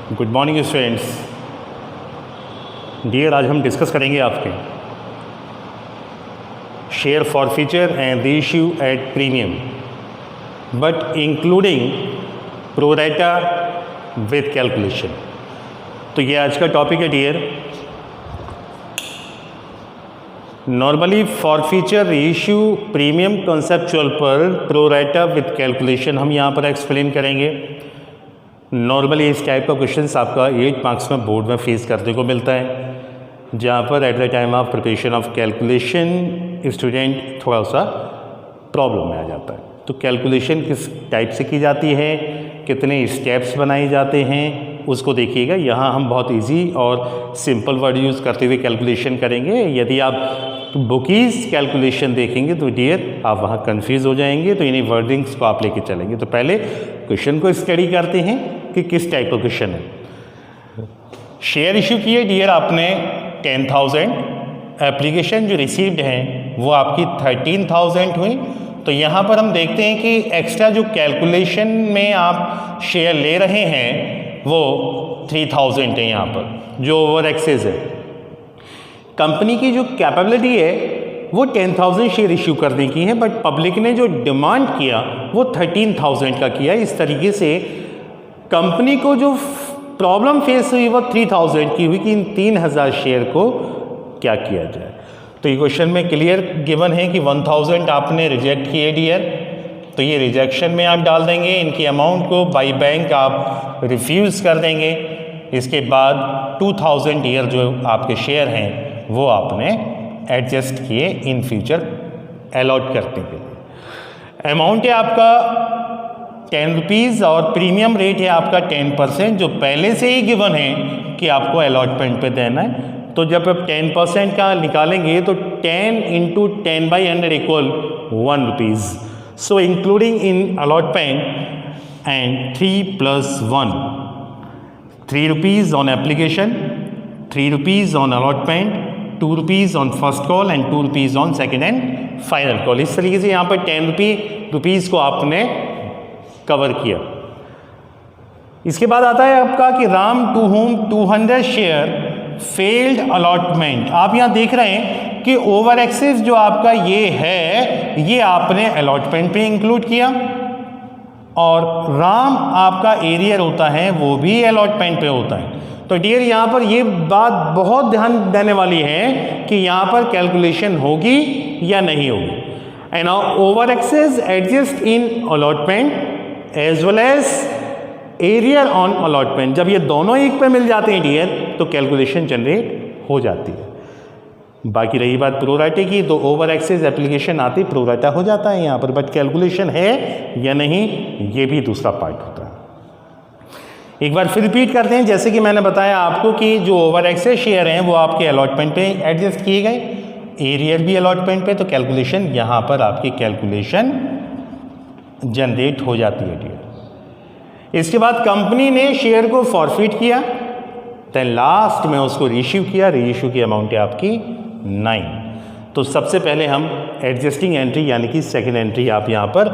Good morning students. Dear, आज हम discuss करेंगे आपके share forfeiture and reissue at premium but including pro rata with calculation. तो ये आज का टॉपिक है dear. Normally forfeiture reissue premium conceptual पर प्रोरेटा विथ कैलकुलेशन हम यहाँ पर एक्सप्लेन करेंगे। नॉर्मली इस टाइप का क्वेश्चंस आपका 8 मार्क्स में बोर्ड में फेस करने को मिलता है, जहाँ पर eight the time of preparation of calculation student थोड़ा सा प्रॉब्लम में आ जाता है। तो कैलकुलेशन किस टाइप से की जाती है, कितने स्टेप्स बनाए जाते हैं, उसको देखिएगा। यहाँ हम बहुत इजी और सिंपल वर्ड यूज़ करते हुए कैलकुलेशन करेंगे। यदि आप बुकीज़ कैलकुलेशन देखेंगे तो डियर आप वहाँ कंफ्यूज हो जाएंगे, तो इन्हीं वर्डिंग्स को आप लेके चलेंगे। तो पहले क्वेश्चन को स्टडी करते हैं कि किस टाइप का क्वेश्चन है। शेयर इशू किए डियर आपने 10,000, एप्लीकेशन जो रिसीव्ड हैं वो आपकी 13,000 हुई। तो यहाँ पर हम देखते हैं कि एक्स्ट्रा जो कैलकुलेशन में आप शेयर ले रहे हैं वो 3,000 है। यहाँ पर जो ओवर एक्सेस है, कंपनी की जो कैपेबिलिटी है वो 10,000 शेयर इशू करने की है, बट पब्लिक ने जो डिमांड किया वो 13,000 का किया। इस तरीके से कंपनी को जो प्रॉब्लम फेस हुई वो 3,000 की हुई कि इन 3,000 शेयर को क्या किया जाए। तो ये क्वेश्चन में क्लियर गिवन है कि 1,000 आपने रिजेक्ट किए डियर, तो ये रिजेक्शन में आप डाल देंगे। इनकी अमाउंट को बाई बैंक आप रिफ्यूज़ कर देंगे। इसके बाद 2,000 डियर जो आपके शेयर हैं वो आपने एडजस्ट किए इन फ्यूचर अलॉट करने के लिए। अमाउंट है आपका 10 रुपीज़ और प्रीमियम रेट है आपका 10%, जो पहले से ही गिवन है कि आपको अलॉटमेंट पे देना है। तो जब आप 10% का निकालेंगे तो 10 × 10/100 equal 1 rupees. So including in allotment and 3 + 1, 3 rupees on application, 3 rupees on allotment, 2 rupees on first call and 2 rupees on second and final call. इस तरीके से यहाँ पर 10 रुपीज़ को आपने कवर किया। इसके बाद आता है आपका कि राम to home 200 share failed allotment. आप यहाँ देख रहे हैं कि ओवर एक्सेस जो आपका ये है ये आपने अलॉटमेंट पे इंक्लूड किया, और राम आपका एरियर होता है वो भी अलॉटमेंट पे होता है। तो डियर यहाँ पर ये बात बहुत ध्यान देने वाली है कि यहाँ पर कैलकुलेशन होगी या नहीं होगी। And over excess adjust in allotment as well as arrear on allotment. जब ये दोनों एक पे मिल जाते हैं डियर तो कैलकुलेशन जनरेट हो जाती है। बाकी रही बात प्रोराटे की, तो ओवर एक्सेस एप्लीकेशन आती प्रोराटा हो जाता है यहाँ पर, बट कैलकुलेशन है या नहीं ये भी दूसरा पार्ट होता है। एक बार फिर रिपीट करते हैं, जैसे कि मैंने बताया आपको कि जो ओवर एक्सेस शेयर हैं वो आपके अलॉटमेंट पे एडजस्ट किए गए, एरियर भी अलॉटमेंट पे, तो कैलकुलेशन यहाँ पर आपकी कैलकुलेशन जनरेट हो जाती है डियर। इसके बाद कंपनी ने शेयर को फॉरफिट किया, देन लास्ट में उसको रीइश्यू किया। रीइश्यू की अमाउंट है आपकी 9। तो सबसे पहले हम एडजस्टिंग एंट्री यानी कि सेकेंड एंट्री आप यहाँ पर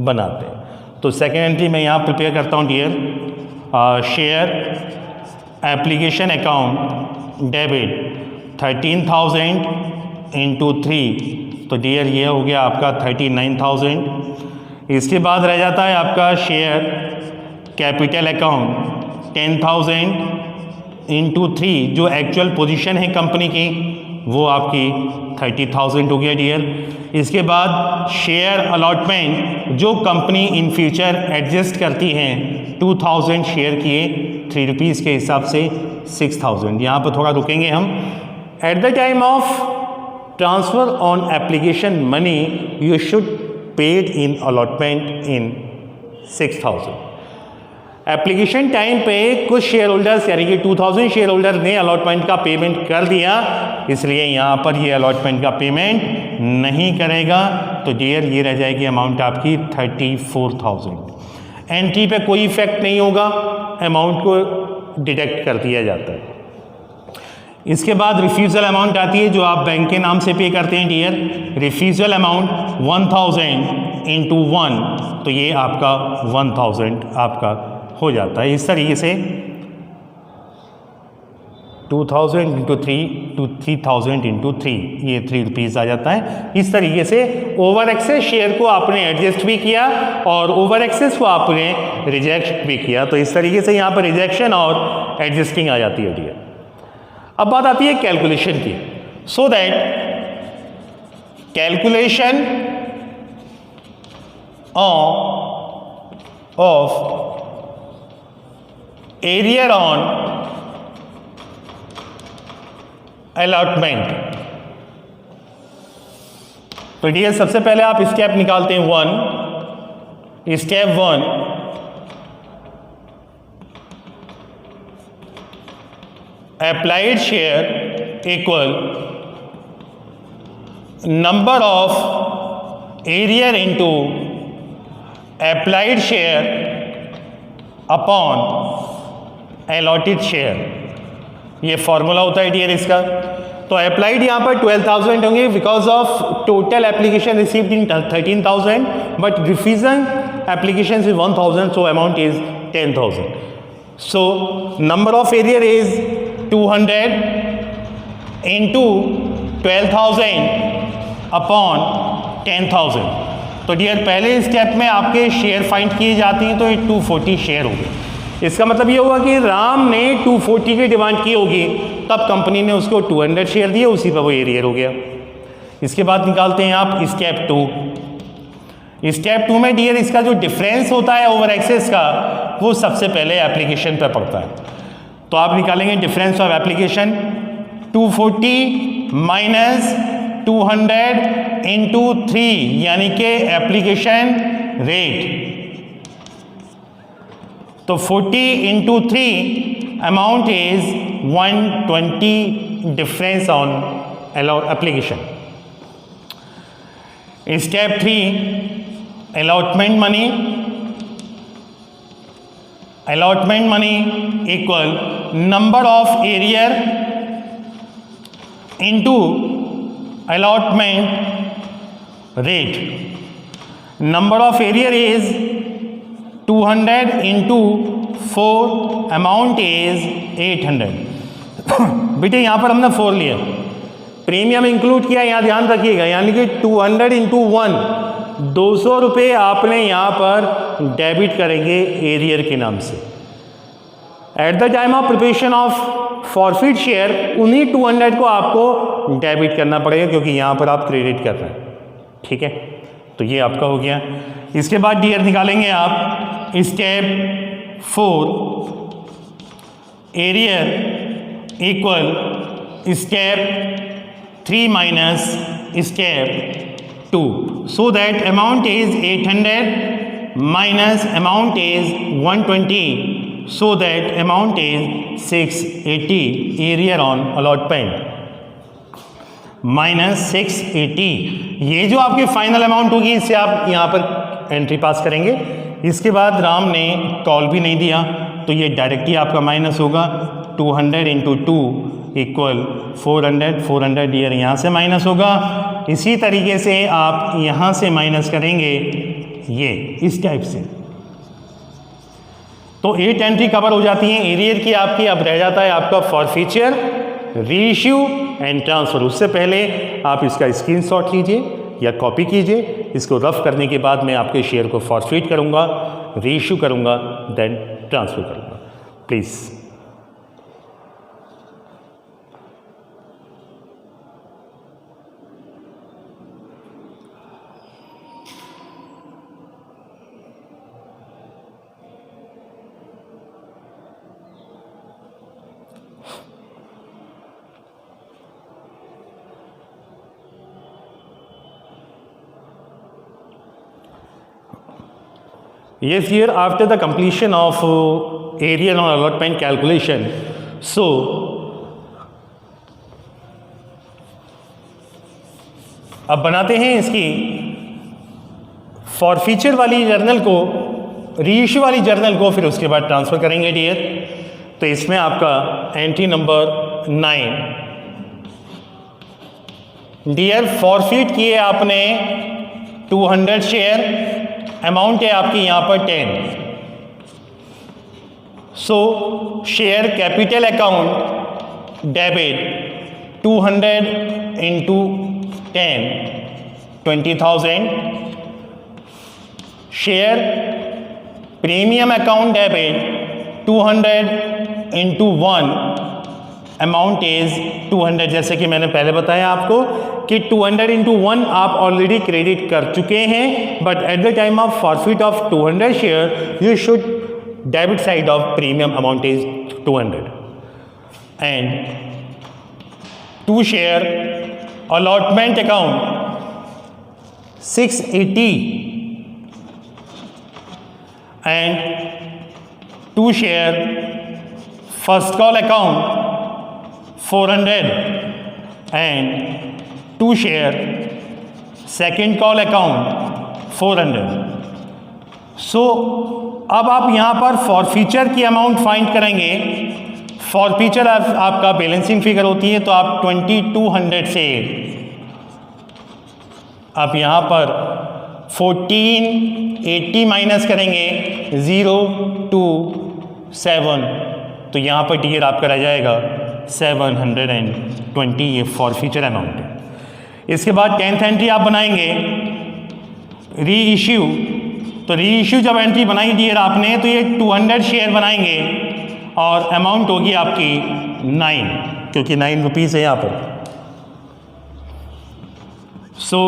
बनाते हैं। तो सेकेंड एंट्री मैं यहाँ प्रिपेयर करता हूँ dear. Share application account debit 13,000 × 3, तो डियर ये हो गया आपका 39,000। इसके बाद रह जाता है आपका शेयर कैपिटल अकाउंट 10,000 × 3, जो एक्चुअल पोजीशन है कंपनी की वो आपकी 30,000 हो गया डियर। इसके बाद शेयर अलॉटमेंट जो कंपनी इन फ्यूचर एडजस्ट करती हैं 2,000 शेयर किए 3 रुपीज़ के हिसाब से 6,000। यहाँ पर थोड़ा रुकेंगे हम। Eight the time of transfer on application money you should paid in allotment in 6,000। Application time पे कुछ शेयर होल्डर्स यानी कि 2,000 शेयर होल्डर ने अलॉटमेंट का पेमेंट कर दिया, इसलिए यहाँ पर ये अलॉटमेंट का पेमेंट नहीं करेगा। तो डियर ये रह जाएगी अमाउंट आपकी 34,000। एंट्री पे कोई इफेक्ट नहीं होगा, अमाउंट को डिडक्ट कर दिया जाता है। इसके बाद रिफ्यूज़ल अमाउंट आती है जो आप बैंक के नाम से पे करते हैं डियर। रिफ्यूज़ल अमाउंट 1,000 × 1, तो ये आपका 1,000 आपका हो जाता है। इस तरीके से 2000 इंटू 3 टू 3000 इंटू 3, ये 3 रुपीज़ आ जाता है। इस तरीके से ओवर एक्सेस शेयर को आपने एडजस्ट भी किया और ओवर एक्सेस को आपने रिजेक्ट भी किया। तो इस तरीके से यहाँ पर रिजेक्शन और एडजस्टिंग आ जाती है डियर। अब बात आती है कैलकुलेशन की। So that calculation of arrear on allotment. तो डियर सबसे पहले आप स्टेप निकालते हैं 1। Step 1, applied share equal number of arrear into applied share upon allotted share. ये फॉर्मूला होता है डियर इसका। तो अप्लाइड यहाँ पर 12,000 होंगे because of total application received in 13,000, but rejection application is 1,000, so amount is 10,000. So number of arrear is 200 into 12,000 upon 10,000. तो dear पहले स्टेप में आपके शेयर फाइंड किए जाती हैं, तो ये 240 शेयर हो गए। इसका मतलब ये हुआ कि राम ने 240 की डिमांड की होगी, तब कंपनी ने उसको 200 शेयर दिए, उसी पर वो एरियर हो गया। इसके बाद निकालते हैं आप स्टेप 2। स्टेप 2 में डियर इसका जो डिफरेंस होता है ओवर एक्सेस का, वो सबसे पहले एप्लीकेशन पर पड़ता है। तो आप निकालेंगे difference of application 240 minus 200 into 3, यानी कि एप्लीकेशन रेट। तो 40 into 3 amount is 120 difference on application. Step 3 allotment money. Allotment money equal number of arrear into allotment rate. Number of arrear is 200 into 4, amount is 800। बेटे यहाँ पर हमने 4 लिया, premium include किया, यहाँ ध्यान रखिएगा, यानी कि 200 इंटू 1, 200 रुपये आपने यहाँ पर डेबिट करेंगे एरियर के नाम से। Eight the time of preparation of forfeit share उन्हीं 200 को आपको डेबिट करना पड़ेगा, क्योंकि यहाँ पर आप क्रेडिट कर रहे हैं। ठीक है, तो ये आपका हो गया। इसके बाद डियर निकालेंगे आप step 4, arrear equal step 3 minus step 2, so that amount is 800 minus amount is 120, so that amount is 680 arrear on allotment minus 680। ये जो आपकी फाइनल अमाउंट होगी, इससे आप यहाँ पर एंट्री पास करेंगे। इसके बाद राम ने कॉल भी नहीं दिया, तो ये डायरेक्टली आपका माइनस होगा। 200 इंटू 2 इक्वल 400, 400 डियर यहाँ से माइनस होगा। इसी तरीके से आप यहाँ से माइनस करेंगे, ये इस टाइप से। तो 8 एंट्री कवर हो जाती हैं एरियर की आपकी। अब रह जाता है आपका फॉरफीचर, रीइश्यू एंड ट्रांसफ़र। उससे पहले आप इसका स्क्रीनशॉट लीजिए या कॉपी कीजिए। इसको रफ करने के बाद मैं आपके शेयर को फॉरफिट करूँगा, रीइश्यू करूँगा, देन ट्रांसफ़र करूँगा। Please. Yes, here after the completion of area on allotment calculation, so अब बनाते हैं इसकी फॉरफीचर वाली जर्नल को, रीइश्यू वाली जर्नल को, फिर उसके बाद ट्रांसफ़र करेंगे डियर। तो इसमें आपका एंट्री नंबर 9 डियर, फॉरफिट किए आपने 200 शेयर, अमाउंट है आपकी यहाँ पर 10। सो share capital account debit 200 into 10 20,000. Share premium account debit 200 into 1 amount is 200. जैसे कि मैंने पहले बताया आपको कि 200 into 1 आप ऑलरेडी क्रेडिट कर चुके हैं, but at the time of forfeit of 200 share you should debit side of premium amount is 200. And to share allotment account 680 and to share first call account 400 and to share second call account 400. So अब आप यहां पर forfeiture की amount find करेंगे. Forfeiture आपका balancing figure होती है, तो आप 2200 से आप यहाँ पर 1480 माइनस करेंगे 0 to 7, तो यहाँ पर टिकट आपका रह जाएगा 720. ये फॉरफीचर अमाउंट है. इसके बाद 10th एंट्री आप बनाएंगे री इश्यू. तो री इश्यू जब एंट्री बनाई टिकट आपने, तो ये 200 शेयर बनाएंगे और अमाउंट होगी आपकी 9, क्योंकि 9 रुपीज़ है यहाँ पर. So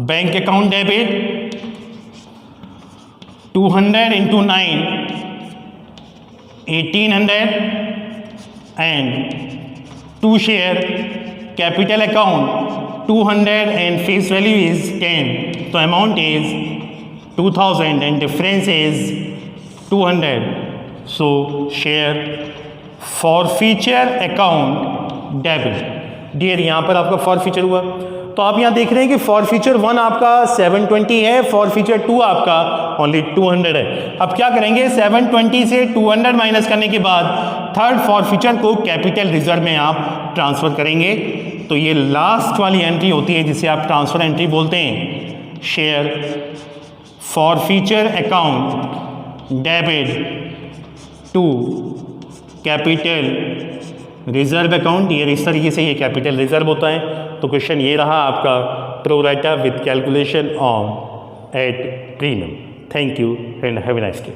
bank account debit 200 into 9 1800 and to share capital account 200 and face value is 10, तो amount is 2000 and difference is 200. So share forfeiture account debit dear, यहाँ पर आपका फॉरफीचर हुआ. तो आप यहाँ देख रहे हैं कि फॉरफीचर 1 आपका 720 है, फॉरफीचर 2 आपका ओनली 200 है. अब क्या करेंगे, 720 से 200 माइनस करने के बाद थर्ड फॉरफीचर को कैपिटल रिजर्व में आप ट्रांसफ़र करेंगे. तो ये लास्ट वाली एंट्री होती है जिसे आप ट्रांसफ़र एंट्री बोलते हैं. Share forfeiture account debit to capital reserve account. ये इस तरीके से ये कैपिटल रिजर्व होता है. तो क्वेश्चन ये रहा आपका pro raita with calculation on at premium. Thank you and have a nice day.